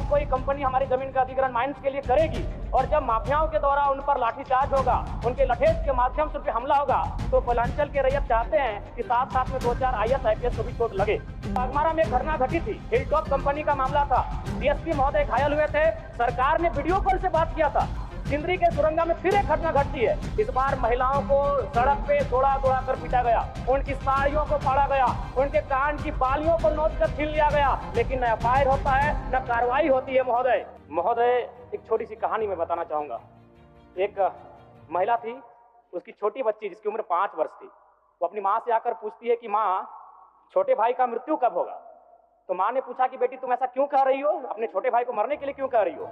कोई कंपनी हमारी जमीन का अधिग्रहण माइंस के लिए करेगी और जब माफियाओं के द्वारा उन पर लाठीचार्ज होगा, उनके लठेज के माध्यम से उन पर हमला होगा, तो कोयलांचल के रैयत चाहते हैं कि साथ साथ में 2-4 IAS IPS को भी चोट लगे। बागमारा में एक घटना घटी थी, हिलटॉप कंपनी का मामला था। DSP महोदय घायल हुए थे। सरकार ने वीडियो कॉल से बात किया था। सिंदरी के सुरंगा में फिर एक घटना घटती है। इस बार महिलाओं को सड़क पे दौड़ा दौड़ा कर पीटा गया, उनकी साड़ियों को फाड़ा गया, उनके कान की बालियों को नोच कर छीन लिया गया, लेकिन न FIR होता है न कार्रवाई होती है। महोदय एक छोटी सी कहानी मैं बताना चाहूंगा। एक महिला थी, उसकी छोटी बच्ची जिसकी उम्र 5 वर्ष थी, वो अपनी माँ से आकर पूछती है कि माँ, छोटे भाई का मृत्यु कब होगा? तो माँ ने पूछा कि बेटी तुम ऐसा क्यों कह रही हो, अपने छोटे भाई को मरने के लिए क्यों कह रही हो?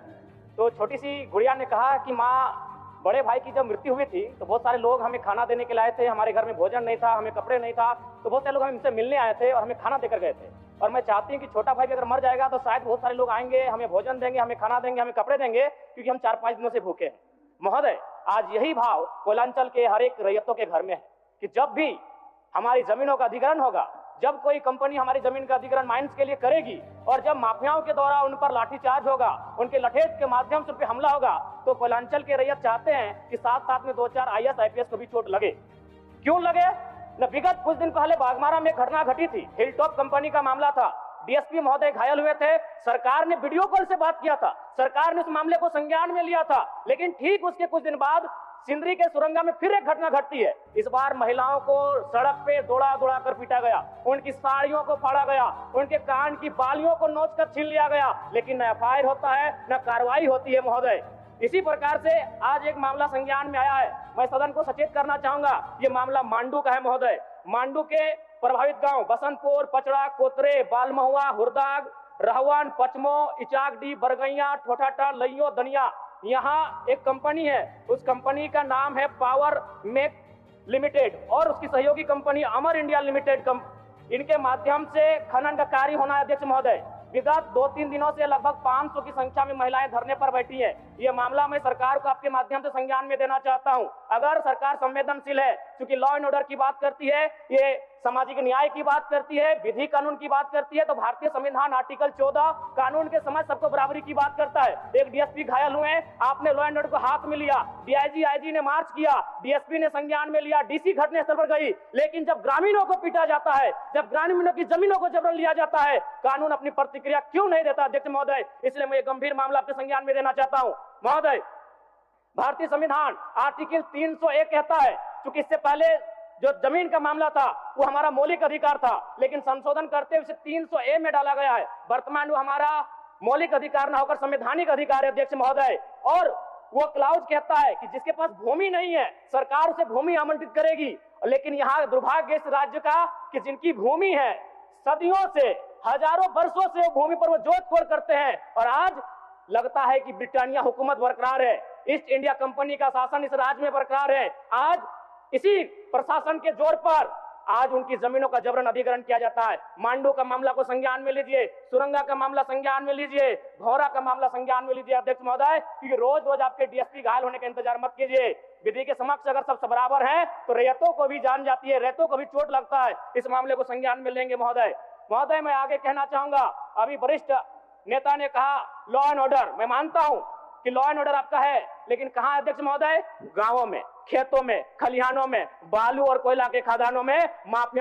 तो छोटी सी गुड़िया ने कहा कि माँ, बड़े भाई की जब मृत्यु हुई थी तो बहुत सारे लोग हमें खाना देने के लिए आए थे, हमारे घर में भोजन नहीं था, हमें कपड़े नहीं था, तो बहुत सारे लोग हमसे मिलने आए थे और हमें खाना देकर गए थे। और मैं चाहती हूँ कि छोटा भाई भी अगर मर जाएगा तो शायद बहुत सारे लोग आएंगे, हमें भोजन देंगे, हमें खाना देंगे, हमें कपड़े देंगे, क्योंकि हम 4-5 दिनों से भूखे हैं। महोदय, आज यही भाव कोयलांचल के हर एक रैयतों के घर में है कि जब भी हमारी जमीनों का अधिग्रहण होगा, जब कोई कंपनी हमारी जमीन का अधिग्रहण माइंस के लिए करेगी और जब माफियाओं के द्वारा उन पर लाठीचार्ज होगा, उनके लठेज के माध्यम से उन पर हमला होगा, तो कोयलांचल के रैयत चाहते हैं कि साथ साथ में 2-4 IAS IPS को भी चोट लगे। क्यों लगे? न विगत कुछ दिन पहले बागमारा में एक घटना घटी थी, हिलटॉप कंपनी का मामला था। DSP महोदय घायल हुए थे। सरकार ने वीडियो कॉल से बात किया था, सरकार ने उस मामले को संज्ञान में लिया था, लेकिन ठीक उसके कुछ दिन बाद सिंदरी के सुरंगा में फिर एक घटना घटती है। इस बार महिलाओं को सड़क पे दौड़ा दौड़ा कर पीटा गया, उनकी साड़ियों को फाड़ा गया, उनके कान की बालियों को नोच कर छीन लिया गया, लेकिन न FIR होता है न कार्रवाई होती है। महोदय, इसी प्रकार से आज एक मामला संज्ञान में आया है। मैं सदन को सचेत करना चाहूंगा, ये मामला मांडू का है। महोदय, मांडू के प्रभावित गांव बसंतपुर, पचड़ा, कोतरे, बालमहुआ, हुरदाग, रहवान, पचमो, इचाकडी, बरगैया, ठोठाटा, लइयो, दनिया, यहाँ एक कंपनी है। उस कंपनी का नाम है पावर मेक लिमिटेड और उसकी सहयोगी कंपनी अमर इंडिया लिमिटेड। इनके माध्यम से खनन का कार्य होना है। अध्यक्ष महोदय, विगत 2-3 दिनों से लगभग 500 की संख्या में महिलाएं धरने पर बैठी हैं। ये मामला मैं सरकार को आपके माध्यम से संज्ञान में देना चाहता हूं। अगर सरकार संवेदनशील है, क्योंकि लॉ एंड ऑर्डर की बात करती है, ये सामाजिक न्याय की बात करती है, विधि कानून की बात करती है, तो भारतीय संविधान आर्टिकल 14 कानून के समझ सबको बराबरी की बात करता है। एक DSP घायल हुए, आपने लॉ एंड ऑर्डर को हाथ में लिया, DIG IG ने मार्च किया, DSP ने संज्ञान में लिया, DC घटनास्थल पर गई, लेकिन जब ग्रामीणों को पीटा जाता है, जब ग्रामीणों की जमीनों को जबरन लिया जाता है, कानून अपनी प्रतिक्रिया क्यों नहीं देता? अध्यक्ष महोदय, इसलिए मैं गंभीर मामला आपके संज्ञान में देना चाहता हूं। महोदय, भारतीय संविधान आर्टिकल 301 कहता है, क्योंकि इससे पहले जो जमीन का मामला था वो हमारा मौलिक अधिकार था, लेकिन संशोधन करते हुए 300A में डाला गया है। वर्तमान वो हमारा मौलिक अधिकार ना होकर संवैधानिक अधिकार है। अध्यक्ष महोदय, और वो क्लाउज कहता है कि जिसके पास भूमि नहीं है सरकार उसे भूमि आवंटित करेगी, लेकिन यहाँ दुर्भाग्य इस राज्य का कि जिनकी भूमि है, सदियों से, हजारों वर्षों से भूमि पर वो जोत तोड़ करते हैं, और आज लगता है कि ब्रिटानिया हुकूमत बरकरार है, ईस्ट इंडिया कंपनी का शासन इस राज्य में बरकरार है। आज इसी प्रशासन के जोर पर आज उनकी जमीनों का जबरन अधिग्रहण किया जाता है। मांडू का मामला को संज्ञान में लीजिए, सुरंगा का मामला संज्ञान में लीजिए, भौरा का मामला संज्ञान में लीजिए। अध्यक्ष महोदय, क्योंकि रोज रोज आपके DSP घायल होने का इंतजार मत कीजिए। विधि के समक्ष अगर सब बराबर हैं तो रैयतों को भी जान जाती है, रैयतों को भी चोट लगता है। इस मामले को संज्ञान में लेंगे। महोदय, मैं आगे कहना चाहूंगा, अभी वरिष्ठ नेता ने कहा लॉ एंड ऑर्डर, मैं मानता हूं कि लॉ एंड ऑर्डर आपका है, लेकिन कहां है अध्यक्ष महोदय? गांवों में, खेतों में, खलिहानों में, बालू और कोयला के खदानों में माफिया